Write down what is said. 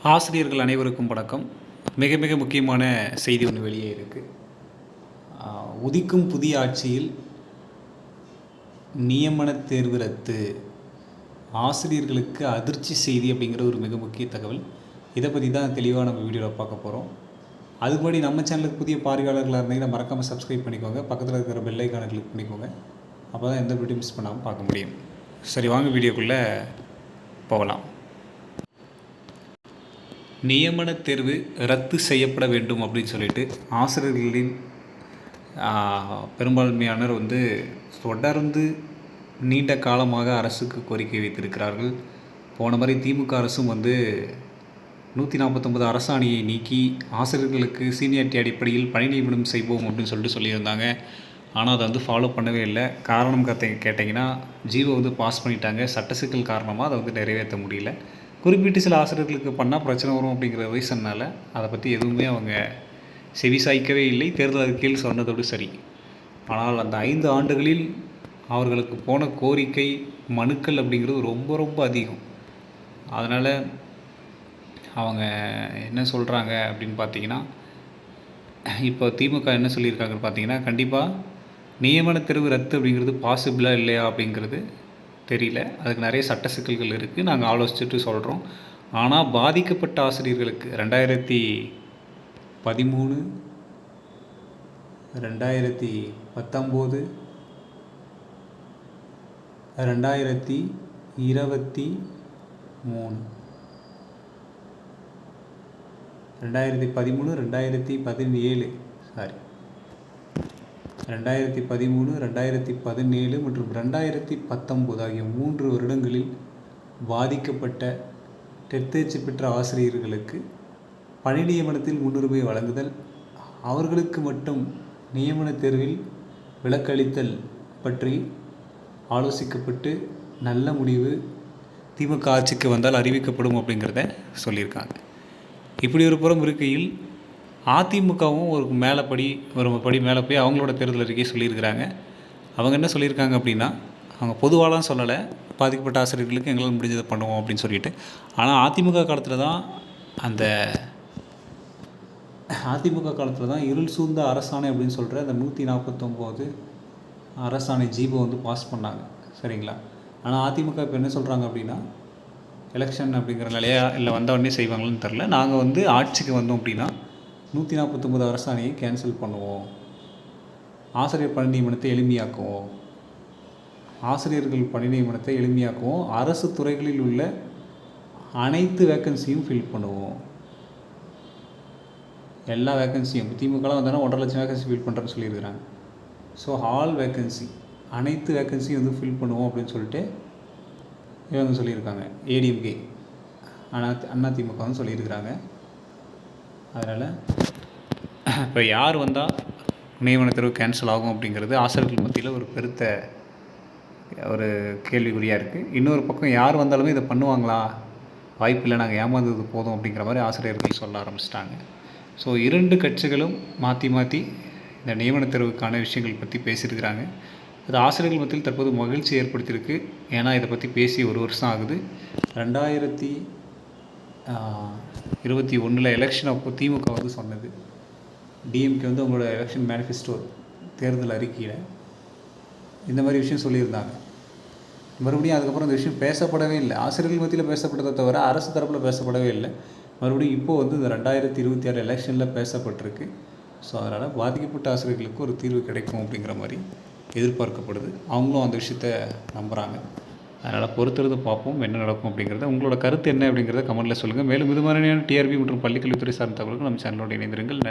ஆசிரியர்கள் அனைவருக்கும் வணக்கம். மிக மிக முக்கியமான செய்தி ஒன்று வெளியே இருக்குது. உதிக்கும் புதிய ஆட்சியில் நியமனத் தேர்வு ரத்து, ஆசிரியர்களுக்கு அதிர்ச்சி செய்தி அப்படிங்கிற ஒரு மிக முக்கிய தகவல். இதை பற்றி தான் தெளிவாக நம்ம வீடியோவில் பார்க்க போகிறோம். அதுக்கு முன்னாடி நம்ம சேனலுக்கு புதிய பார்வையாளர்களாக இருந்தீங்கன்னா மறக்காமல் சப்ஸ்கிரைப் பண்ணிக்கோங்க, பக்கத்தில் இருக்கிற பெல் ஐக்கானை கிளிக் பண்ணிக்கோங்க. அப்போ தான் எந்த வீடியோ மிஸ் பண்ணாமல் பார்க்க முடியும். சரி, வாங்க வீடியோக்குள்ளே போகலாம். நியமனத் தேர்வு ரத்து செய்யப்பட வேண்டும் அப்படின்னு சொல்லிட்டு ஆசிரியர்களின் பெரும்பான்மையானவர் தொடர்ந்து நீண்ட காலமாக அரசுக்கு கோரிக்கை வைத்திருக்கிறார்கள். போன முறை திமுக அரசும் 149 அரசாணையை நீக்கி ஆசிரியர்களுக்கு சீனியாரிட்டி அடிப்படையில் பணி நியமனம் செய்வோம் அப்படின்னு சொல்லியிருந்தாங்க. ஆனால் அதை ஃபாலோ பண்ணவே இல்லை. காரணம் கேட்டிங்கன்னா ஜீவோ பாஸ் பண்ணிட்டாங்க. சட்ட சிக்கல் காரணமாக அதை நிறைவேற்ற முடியல. குறிப்பிட்டு சில ஆசிரியர்களுக்கு பண்ணால் பிரச்சனை வரும் அப்படிங்கிற ரீசன்னால் அதை பற்றி எதுவுமே அவங்க செவிசாய்க்கவே இல்லை. தேர்தல் அறிக்கையில் சொன்னதோடு சரி. ஆனால் அந்த 5 ஆண்டுகளில் அவர்களுக்கு போன கோரிக்கை மனுக்கள் அப்படிங்கிறது ரொம்ப ரொம்ப அதிகம். அதனால் அவங்க என்ன சொல்கிறாங்க அப்படின்னு பார்த்தீங்கன்னா, இப்போ திமுக என்ன சொல்லியிருக்காங்கன்னு பார்த்தீங்கன்னா, கண்டிப்பாக நியமன தேர்வு ரத்து அப்படிங்கிறது பாசிபிளாக இல்லையா அப்படிங்கிறது தெரியல. அதுக்கு நிறைய சட்ட சிக்கல்கள் இருக்குது. நாங்கள் ஆலோசிச்சுட்டு சொல்கிறோம். ஆனால் பாதிக்கப்பட்ட ஆசிரியர்களுக்கு 2013, 2019, 2023, 2013, 2017 2013, 2017 மற்றும் 2019 ஆகிய 3 வருடங்களில் பாதிக்கப்பட்ட தேர்ச்சி பெற்ற ஆசிரியர்களுக்கு பணி நியமனத்தில் முன்னுரிமை வழங்குதல், அவர்களுக்கு மட்டும் நியமன தேர்வில் விலக்களித்தல் பற்றி ஆலோசிக்கப்பட்டு நல்ல முடிவு திமுக ஆட்சிக்கு வந்தால் அறிவிக்கப்படும் அப்படிங்கிறத சொல்லியிருக்காங்க. இப்படி ஒரு புறம் இருக்கையில் அதிமுகவும் ஒரு படி மேலே போய் அவங்களோட தேர்தல் அறிக்கையை சொல்லியிருக்கிறாங்க. அவங்க என்ன சொல்லியிருக்காங்க அப்படின்னா, அவங்க பொதுவாலாம் சொல்லலை, பாதிக்கப்பட்ட ஆசிரியர்களுக்கு எங்களால் முடிஞ்சதை பண்ணுவோம் அப்படின்னு சொல்லிட்டு. ஆனால் அதிமுக காலத்தில் தான் இருள் சூழ்ந்த அரசாணை அப்படின்னு சொல்கிற அந்த 149 அரசாணை ஜீபோ பாஸ் பண்ணாங்க. சரிங்களா? ஆனால் அதிமுக இப்போ என்ன சொல்கிறாங்க அப்படின்னா, எலெக்ஷன் அப்படிங்கிற நிலையா இல்லை வந்தவொடனே செய்வாங்கன்னு தெரில, நாங்கள் ஆட்சிக்கு வந்தோம் அப்படின்னா 149 அரசாணையை கேன்சல் பண்ணுவோம், ஆசிரியர் பணி நியமனத்தை எளிமையாக்குவோம், அரசு துறைகளில் உள்ள அனைத்து வேக்கன்சியும் ஃபில் பண்ணுவோம். எல்லா வேக்கன்சியும் திமுகலாம் வந்தாலும் 1.5 லட்சம் வேக்கன்சி ஃபில் பண்ணுறேன்னு சொல்லியிருக்கிறாங்க. ஸோ ஆல் வேக்கன்சி, அனைத்து வேக்கன்சியும் ஃபில் பண்ணுவோம் அப்படின்னு சொல்லிட்டு இவங்க சொல்லியிருக்காங்க. ஏடிஎம்கே அதிமுக சொல்லியிருக்கிறாங்க. அதனால் இப்போ யார் வந்தால் நியமன தேர்வு கேன்சல் ஆகும் அப்படிங்கிறது ஆசிரியர்கள் மத்தியில் ஒரு பெருத்த ஒரு கேள்விக்குறியாக இருக்குது. இன்னொரு பக்கம் யார் வந்தாலுமே இதை பண்ணுவாங்களா, வாய்ப்பில்லை, நாங்கள் ஏமாந்தது போதும் அப்படிங்கிற மாதிரி ஆசிரியர்கள் சொல்ல ஆரம்பிச்சிட்டாங்க. ஸோ 2 கட்சிகளும் மாற்றி இந்த நியமன தேர்வுக்கான விஷயங்கள் பற்றி பேசியிருக்கிறாங்க. அது ஆசிரியர்கள் மத்தியில் தற்போது மகிழ்ச்சி ஏற்படுத்தியிருக்கு. ஏன்னா இதை பற்றி பேசி 1 வருஷம் ஆகுது. 2021 எலெக்ஷன் அப்போ திமுக சொன்னது, டிஎம்கே அவங்களோட எலெக்ஷன் மேனிஃபெஸ்டோ தேர்தல் அறிக்கையில் இந்த மாதிரி விஷயம் சொல்லியிருந்தாங்க. மறுபடியும் அதுக்கப்புறம் இந்த விஷயம் பேசப்படவே இல்லை. ஆசிரியர்கள் மத்தியில் பேசப்பட்டதை தவிர அரசு தரப்பில் பேசப்படவே இல்லை. மறுபடியும் இப்போது இந்த 2026 எலெக்ஷனில் பேசப்பட்டிருக்கு. ஸோ அதனால் பாதிக்கப்பட்ட ஆசிரியர்களுக்கு ஒரு தீர்வு கிடைக்கும் அப்படிங்கிற மாதிரி எதிர்பார்க்கப்படுது. அவங்களும் அந்த விஷயத்தை நம்புகிறாங்க. அதனால் பொறுத்திருந்து பார்ப்போம் என்ன நடக்கும் அப்படிங்கிறத. உங்களோட கருத்து என்ன அப்படிங்கிறத கமெண்ட்டில் சொல்லுங்கள். மேலும் இது மாதிரியான டிஆர்பி மற்றும் பள்ளிக்கல்வித்துறை சார்ந்த தகவல்கள் நம்ம சேனலோடு இணைந்திருங்கள். நன்றி.